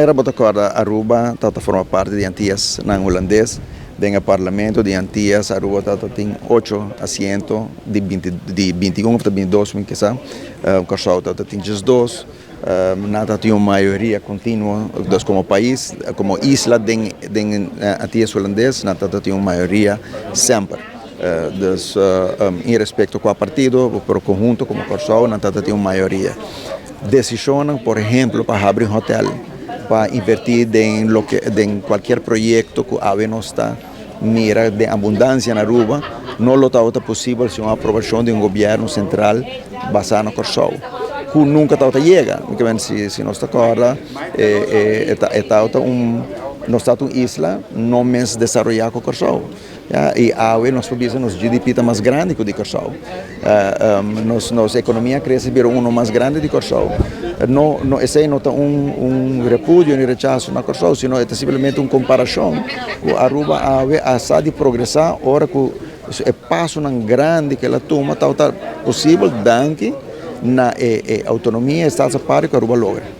Era botacorda Aruba, tata forma parte de Antillas na holandês, den o parlamento de Antillas, Aruba tata tem 8 assentos de 21 ou 22, quizá, o Curaçao tata tem 12, nada tem uma maioria contínua, como país, como isla den Antillas holandês, nada tem uma maioria sempre. Em respeito com o partido, para o conjunto como Curaçao, nada tem uma maioria. Decisões, por exemplo, para abrir um hotel, para invertir em qualquer projeto que a não está mira de abundância na Aruba, não lo está possível sem uma aprovação de um governo central basado no Curaçao. Que nunca chega, se nós agora nós estamos uma isla não mais desenvolvida com o Curaçao. E a nosso país, nosso GDP está mais grande que o de Curaçao. Nossa economia cresce para mais grande de Curaçao. Esse não é repúdio nem rechaço na Curaçao, sino é simplesmente uma comparação. A Aruba está de progressar, ora que é passo grande que ela toma, está possível, danke na autonomia e estado que a Aruba logra.